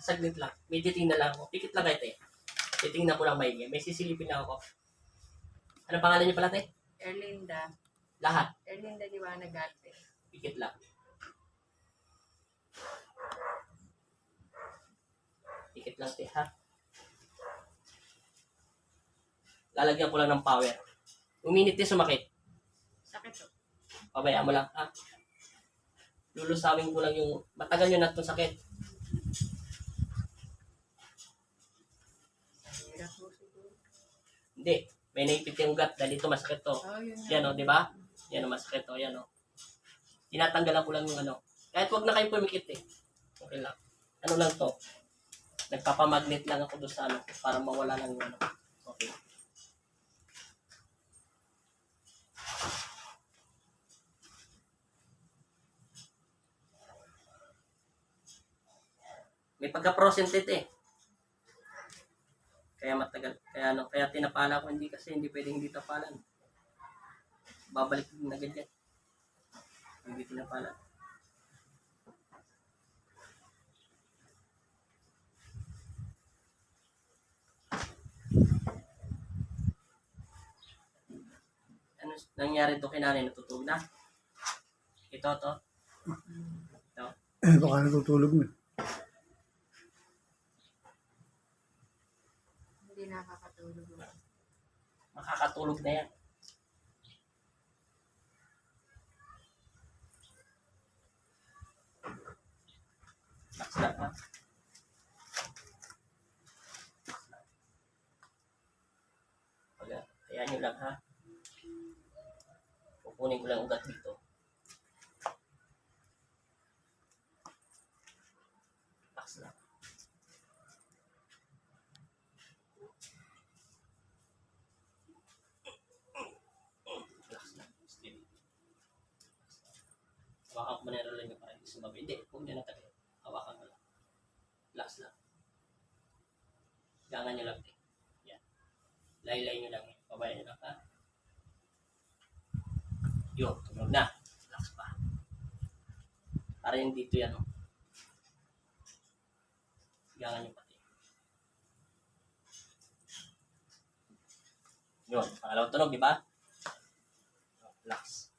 Saglit lang. May titingnan lang ako. Pikit lang kayo, te. Titingnan ko lang maigi. May sisilipin lang ako. Ano pangalan niyo pala, te? Erlinda. Lahat. Erlinda Liwanag Arte. Pikit lang. Pikit lang, te, ha? Lalagyan ko lang ng power. Uminit, te, sumakit. Sakit to. Pabayaan mo lang, ha? Lulusawin ko lang yung matagal yun na itong sakit. Hirap mo siguro. Hindi. May naipit yung ugat dahil ito masakit to. Oh, yun na. Yan o, di ba? Yan o, masakit to. Yan o. Tinatanggalan ko lang yung ano. Kahit huwag na kayo pumikit eh. Okay lang. Ano lang to? Nagpapamagnet lang ako doon sa ano para mawala lang yung ano. Okay. May pagka-prosentate eh. Kaya matagal. Kaya tinapala ko hindi kasi hindi pwedeng hindi tapalan. Babalik din agad yan. Hindi tinapala. Ano nangyari to kay nanay? Natutulog na? Ito to? Ito? Baka natutulog na. Hindi nakakatulog. Makakatulog na yan. Relax lang ha. Ayan nyo lang ha. Kukunin ko lang ugat dito. Relax lang. Relax lang. Steady. Hawakan ko muna yung rolling nyo para hindi sumabi. Hindi, huwag nyo natagay. Hawakan mo lang. Relax lang. Gangan nyo lang. Yan. Laylay nyo lang. Pabayan nyo lang ha. Yun, tunog na. Relax pa. Para yung dito yan. Oh. Gangan nyo pati. Yun, pangalawang tunog, di ba? Relax.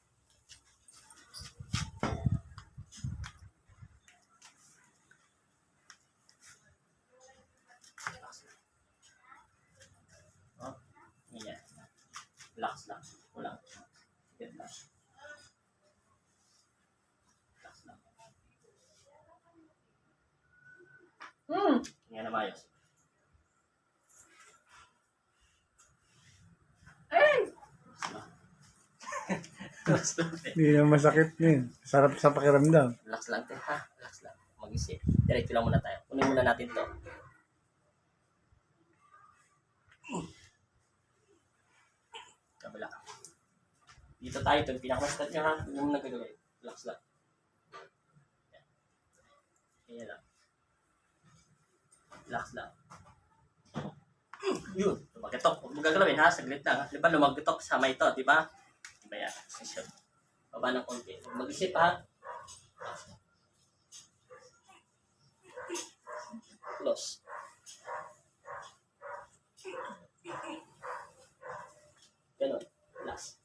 Yan. Relax lang. Walang. Get lang. Relax lang. Yan na mayos. Relax lang. Hindi na masakit na yun. Sarap sa pakiramdam. Relax lang, te, ha? Relax lang. Mag-isip. Diretso lang muna tayo. Kunin muna natin to. Kabila. Dito tayo. Ito yung pinakamastat nyo, ha? Hindi mo nagagawin. Relax lang. Yan. Yan lang. Relax lang. Yun. Lumagitok. Huwag mo gagalawin, ha? Saglit lang, ha? Di ba lumagitok sama ito, di ba? Di ba yan? Sisyon. Baba ng konti. Mag-isip, ha? Close. Ganon. Relax.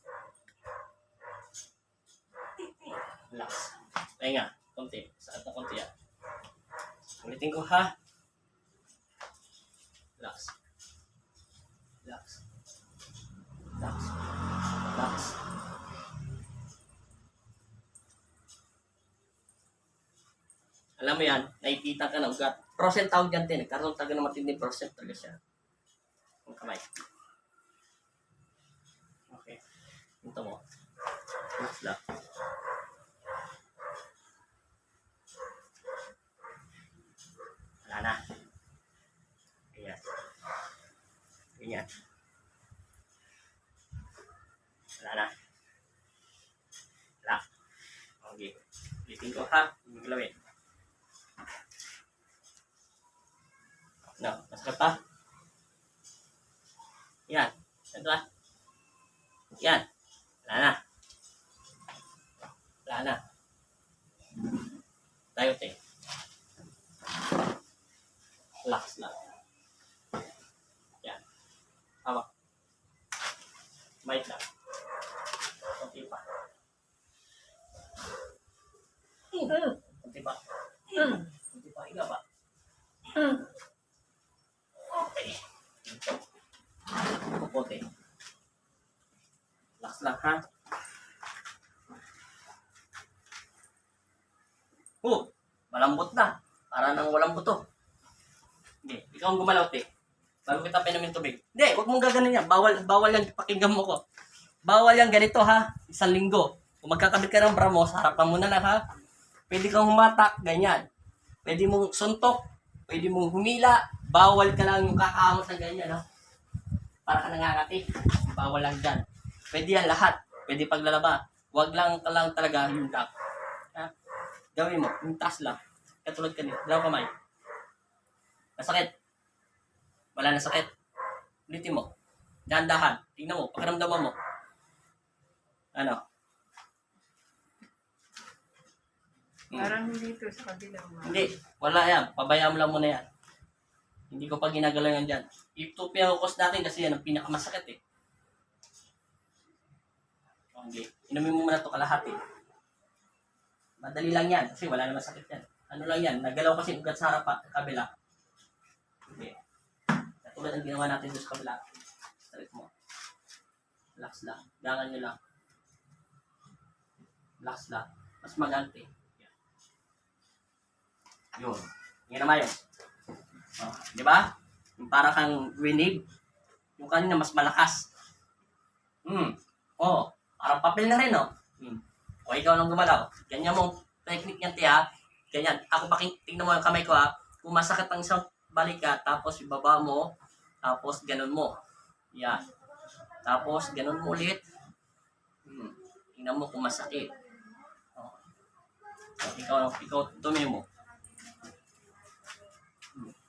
Relax. Pahinga. Konti. Sakit na konti yan. Ulitin ko, ha? Relax. Relax. Relax. Relax. Alam mo yan, nakikita ka ng ugat. Prosent tawag yan, tin. Nagkaroon talaga ng matinding prosent talaga siya. Ang kamay. Okay. Ito mo. Relax lang. Wala na. Ganyan. Ganyan. Wala na. Wala. Okay. Ulitin ko, ha? Hindi galawin. No, masakit pa? Yan. Ito ba? Yan. Wala na. Wala na. Tayo, te. Relax lang. Yan. Hawak. Might lang. Kunti pa. Kunti pa. Kunti pa. Higa pa. Okay. Kunti. Relax lang, ha? Malambot na. Para nang walang buto. Hindi, ikaw ang gumalaw, te. Bago kita pinumin tubig. Hindi, huwag mong gaganin yan. Bawal yan, pakinggan mo ko. Bawal yan ganito, ha? 1 linggo. Kung magkakabit ka ng bra mo, sa harapan mo na lang, ha? Pwede kang humatak, ganyan. Pwede mong suntok, pwede mong humila. Bawal ka lang yung kakaamot ng ganyan, ha? Para ka nangangati. Bawal lang dyan. Pwede yan lahat. Pwede paglalaba. Huwag lang ka lang talaga yung lock. Ha? Gawin mo, yung taas lang. Katulad kanina, dalawang kamay. Nasakit. Wala na sakit. Ulitin mo. Dahan-dahan. Tingnan mo, pakiramdaman mo. Ano? Parang dito sa kabilang Hindi. Wala yan. Pabayaan mo lang muna yan. Hindi ko pa ginagalaw yan dyan. Ito pinakukos natin kasi yan ang pinakamasakit eh. Okay. Inumin mo muna ito kalahati. Madali lang yan kasi wala naman sakit yan. Ano lang yan? Nagalaw kasi ugat sa harap kabila. Okay. Katulad ang ginawa natin doon sa kabila. Straight mo. Relax lang. Gangan nyo lang. Relax lang. Mas magante. Yun. Yan naman yun. Oh, di ba? Yung para kang grenade. Yung kanina mas malakas. Oh, parang papel na rin, oh. O ikaw lang gumalaw. Ganyan mong technique niyan, tiya. Ganyan. Ako tingnan mo yung kamay ko, ha. Kung masakit ang isang balik ka, tapos ibaba mo, tapos ganun mo. Yan. Tapos ganun mo ulit. Tingnan mo kung masakit. Oh. So, ikaw dumi mo.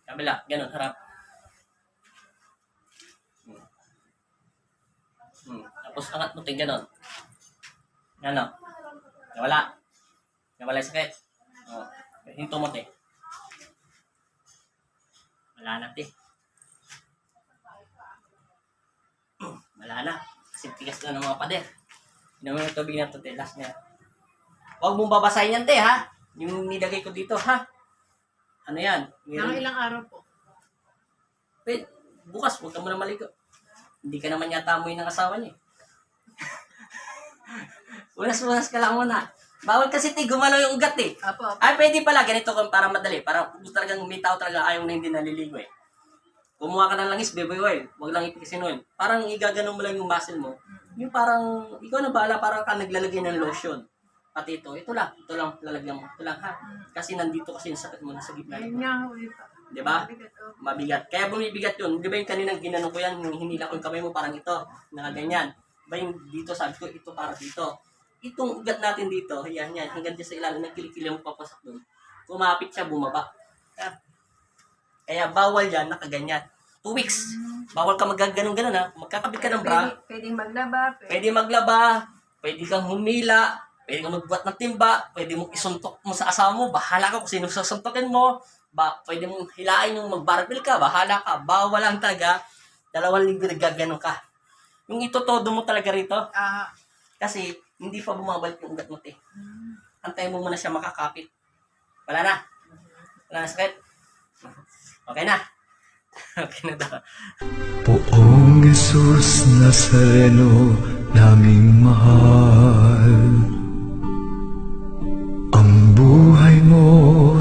Kabila, ganun, harap. Tapos angat mo, ganun. Ano? Nawala. Nawala yung sakit. Oh. Hinto mo, te. Wala na, te. Wala na. Kasi tigas na ng mga pader. Inamin yung tubig na ito, te. Last na. Huwag mong babasahin yan, te, ha? Yung nilagay ko dito, ha? Ano yan? Nang ilang araw po? Wait, bukas, huwag ka muna maligo. Hindi ka naman yata amoy ng asawa niya. Unas-unas ka lang muna. Bawal kasi gumalaw yung ugat eh. Apo. Ay, pwede pala. Ganito kung para madali. Para kung talagang may tao talaga ayaw na hindi naliligo eh. Kumuha ka ng langis, baby oil. Huwag lang itikisin oil. Parang igaganon mo lang yung muscle mo. Yung parang, ikaw na bahala, parang ka naglalagay ng lotion. Pati ito lang lalagyan mo. Ito lang ha. Kasi nandito kasi yung sakit mo nasa gitna. Ayun nga, ulit pa. Di ba? Mabigat, oh. Mabigat. Kaya bumibigat yun. Di ba yung kaninang ginanong ko yan, yung hinila ko yung kamay mo, parang ito, nakaganyan. Ba yung dito, sabi ko, ito para dito. Itong ugat natin dito, yan, hanggang dyan sa ilalim, nagkilikili mo papasok doon. Kumapit siya, bumaba. Kaya bawal yan, nakaganyan. 2 weeks. Bawal ka magaganon-ganon ha. Magkakabit ka ng bra. Pwedeng maglaba. Pwede maglaba. Pwede kang humila. Pwede kang magbuhat ng timba. Pwede mong isuntok mo sa asawa mo. Bahala ka kung sino sasuntokin mo. Pwede mong hilain yung mag-barbell ka. Bahala ka. Bawal lang talaga. 2 linggo nagaganon ka. Yung ito-todo mo talaga rito. Kasi hindi pa bumabalik yung ugat mo, te. Antayin mo muna siya makakapit. Wala na. Wala na sakit. Okay na. Okay na daw. Poong Jesus Nazareno, naming mahal. Ang buhay mo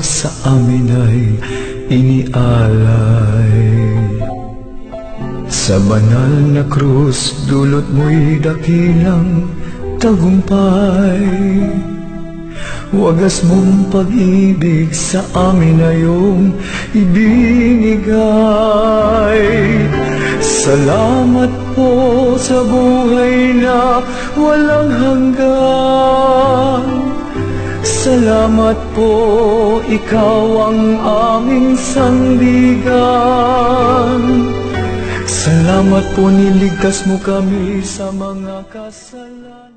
sa amin ay inialay. Sa banal na krus, dulot mo'y dakilang tagumpay. Wagas mong pag-ibig sa amin na iyong ibinigay. Salamat po sa buhay na walang hanggan. Salamat po, ikaw ang aming sandigan. Salamat po, niligtas mo kami sa mga kasalanan.